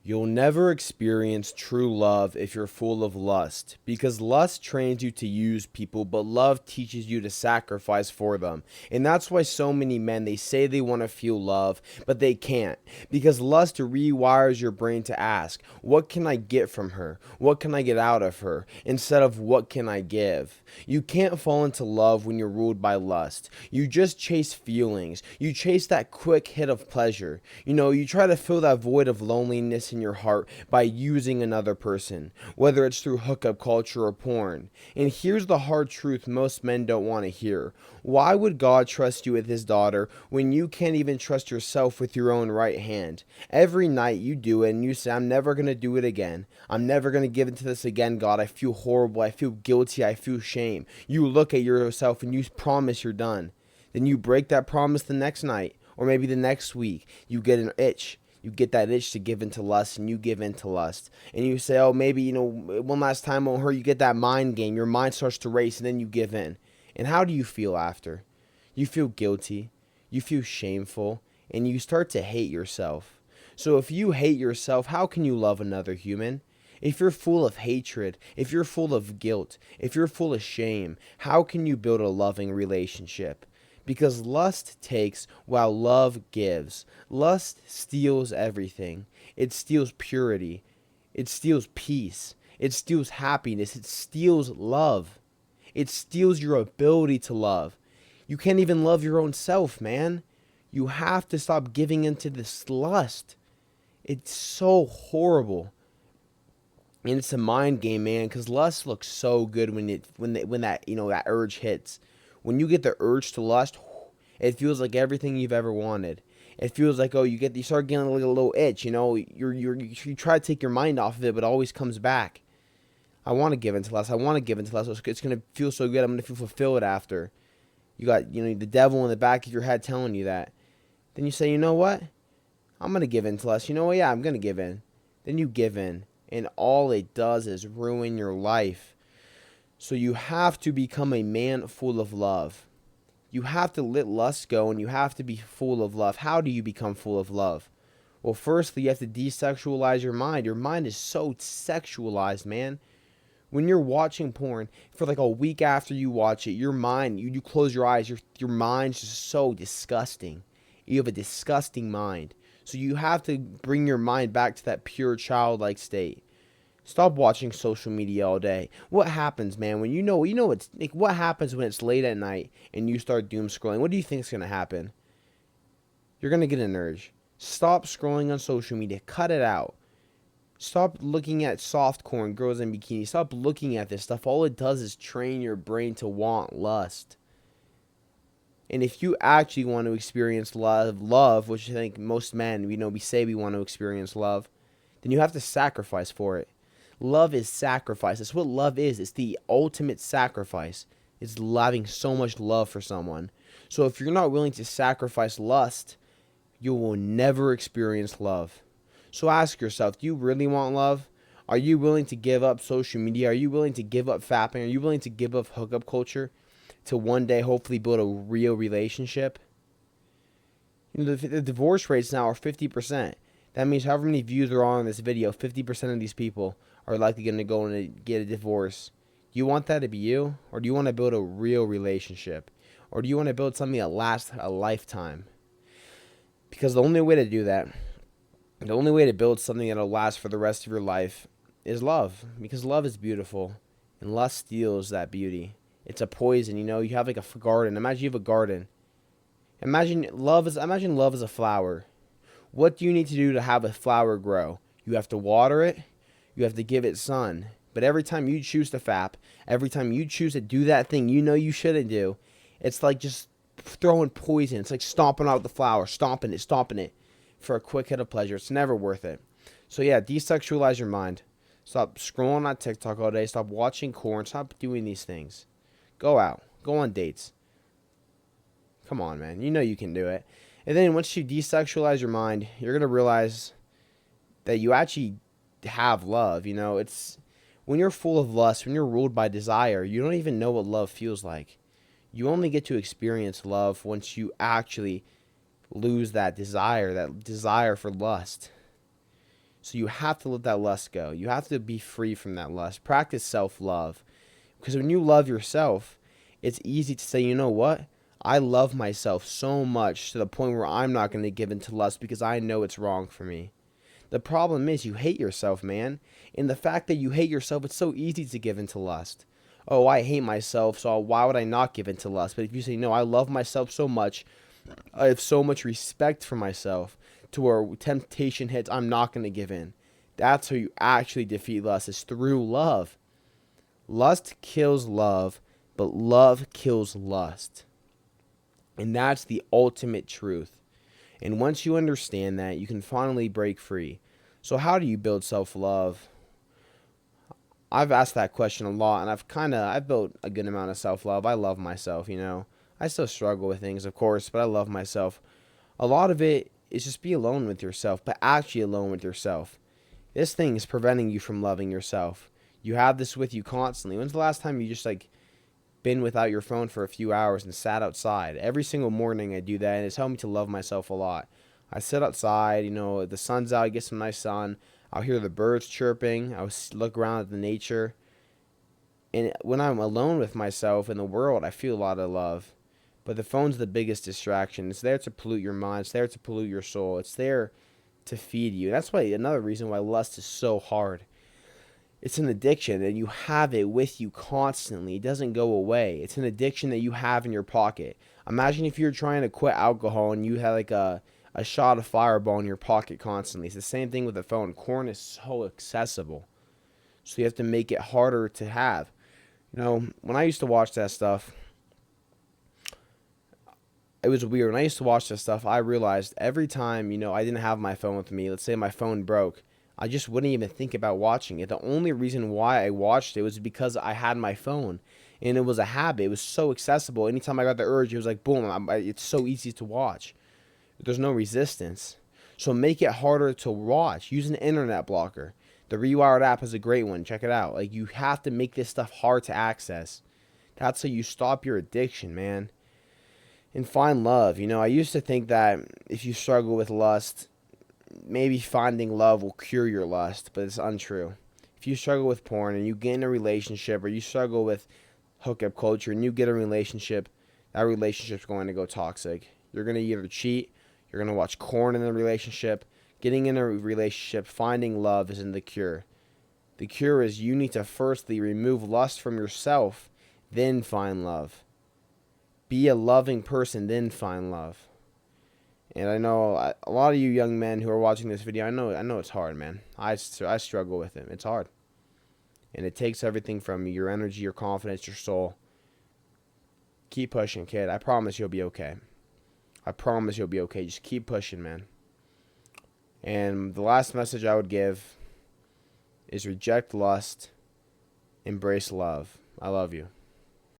You'll never experience true love if you're full of lust, because lust trains you to use people, but love teaches you to sacrifice for them. And that's why so many men, they say they want to feel love, but they can't, because lust rewires your brain to ask, what can I get from her? What can I get out of her? Instead of what can I give? You can't fall into love when you're ruled by lust. You just chase feelings. You chase that quick hit of pleasure. You try to fill that void of loneliness in your heart by using another person, whether it's through hookup culture or porn. And here's the hard truth most men don't want to hear. Why would God trust you with his daughter when you can't even trust yourself with your own right hand? Every night you do it and you say, I'm never going to do it again. I'm never going to give into this again, God. I feel horrible. I feel guilty. I feel shame. You look at yourself and you promise you're done. Then you break that promise the next night, or maybe the next week. You get an itch. You get that itch to give into lust, and you give into lust. And you say, oh, maybe, one last time won't hurt. You get that mind game. Your mind starts to race, and then you give in. And how do you feel after? You feel guilty. You feel shameful. And you start to hate yourself. So if you hate yourself, how can you love another human? If you're full of hatred, if you're full of guilt, if you're full of shame, how can you build a loving relationship? Because lust takes while love gives. Lust steals everything. It steals purity. It steals peace. It steals happiness. It steals love. It steals your ability to love. You can't even love your own self, man. You have to stop giving into this lust. It's so horrible. And it's a mind game, man, because lust looks so good when that urge hits. When you get the urge to lust, it feels like everything you've ever wanted. It feels like, oh, you start getting like a little itch. You try to take your mind off of it, but it always comes back. I want to give into lust. I want to give into lust. It's gonna feel so good. I'm gonna feel fulfilled after. You got the devil in the back of your head telling you that. Then you say, you know what? I'm gonna give into lust. You know what? Yeah, I'm gonna give in. Then you give in, and all it does is ruin your life. So you have to become a man full of love. You have to let lust go, and you have to be full of love. How do you become full of love? Well, firstly, you have to desexualize your mind. Your mind is so sexualized, man. When you're watching porn, for like a week after you watch it, your mind, you close your eyes, your mind's just so disgusting. You have a disgusting mind. So you have to bring your mind back to that pure childlike state. Stop watching social media all day. What happens, man, when it's like, what happens when it's late at night and you start doom scrolling? What do you think is going to happen? You're going to get an urge. Stop scrolling on social media. Cut it out. Stop looking at softcore girls in bikinis. Stop looking at this stuff. All it does is train your brain to want lust. And if you actually want to experience love, which I think most men, we say we want to experience love, then you have to sacrifice for it. Love is sacrifice. That's what love is. It's the ultimate sacrifice. It's having so much love for someone. So if you're not willing to sacrifice lust, you will never experience love. So ask yourself, do you really want love? Are you willing to give up social media? Are you willing to give up fapping? Are you willing to give up hookup culture to one day hopefully build a real relationship? The divorce rates now are 50%. That means however many views there are on this video, 50% of these people are likely going to go and get a divorce. Do you want that to be you? Or do you want to build a real relationship? Or do you want to build something that lasts a lifetime? Because the only way to do that, the only way to build something that'll last for the rest of your life is love. Because love is beautiful. And lust steals that beauty. It's a poison, you have like a garden. Imagine you have a garden. Imagine love is a flower. What do you need to do to have a flower grow? You have to water it. You have to give it sun. But every time you choose to fap, every time you choose to do that thing you shouldn't do, it's like just throwing poison. It's like stomping out the flower, stomping it for a quick hit of pleasure. It's never worth it. So yeah, desexualize your mind. Stop scrolling on TikTok all day. Stop watching porn. Stop doing these things. Go out. Go on dates. Come on, man. You can do it. And then once you desexualize your mind, you're going to realize that you actually have love. It's when you're full of lust, when you're ruled by desire, you don't even know what love feels like. You only get to experience love once you actually lose that desire for lust. So you have to let that lust go. You have to be free from that lust. Practice self-love. Because when you love yourself, it's easy to say, you know what? I love myself so much to the point where I'm not going to give in to lust because I know it's wrong for me. The problem is you hate yourself, man. And the fact that you hate yourself, it's so easy to give in to lust. Oh, I hate myself, so why would I not give in to lust? But if you say, no, I love myself so much, I have so much respect for myself, to where temptation hits, I'm not going to give in. That's how you actually defeat lust, is through love. Lust kills love, but love kills lust. And that's the ultimate truth. And once you understand that, you can finally break free. So how do you build self-love? I've asked that question a lot, and I've built a good amount of self-love. I love myself, you know. I still struggle with things, of course, but I love myself. A lot of it is just be alone with yourself, but actually alone with yourself. This thing is preventing you from loving yourself. You have this with you constantly. When's the last time you just been without your phone for a few hours and sat outside? Every single morning I do that, and it's helped me to love myself a lot. I sit outside, you know, the sun's out, I get some nice sun. I'll hear the birds chirping. I'll look around at the nature. And when I'm alone with myself in the world, I feel a lot of love. But the phone's the biggest distraction. It's there to pollute your mind. It's there to pollute your soul. It's there to feed you. That's why another reason why lust is so hard. It's an addiction, and you have it with you constantly. It doesn't go away. It's an addiction that you have in your pocket. Imagine if you're trying to quit alcohol and you had a shot of Fireball in your pocket constantly. It's the same thing with the phone. Corn is so accessible. So you have to make it harder to have. You know, when I used to watch that stuff, it was weird. When I used to watch that stuff, I realized every time, you know, I didn't have my phone with me, let's say my phone broke, I just wouldn't even think about watching it. The only reason why I watched it was because I had my phone. And it was a habit. It was so accessible. Anytime I got the urge, it was like, boom, it's so easy to watch. There's no resistance. So make it harder to watch. Use an internet blocker. The Rewired app is a great one. Check it out. Like, you have to make this stuff hard to access. That's how you stop your addiction, man. And find love. You know, I used to think that if you struggle with lust, maybe finding love will cure your lust, but it's untrue. If you struggle with porn and you get in a relationship, or you struggle with hookup culture and you get a relationship, that relationship's going to go toxic. You're going to either cheat, you're going to watch porn in a relationship. Getting in a relationship, finding love isn't the cure. The cure is you need to firstly remove lust from yourself, then find love. Be a loving person, then find love. And I know a lot of you young men who are watching this video, I know it's hard, man. I struggle with it. It's hard. And it takes everything from you, your energy, your confidence, your soul. Keep pushing, kid. I promise you'll be okay. I promise you'll be okay. Just keep pushing, man. And the last message I would give is reject lust, embrace love. I love you.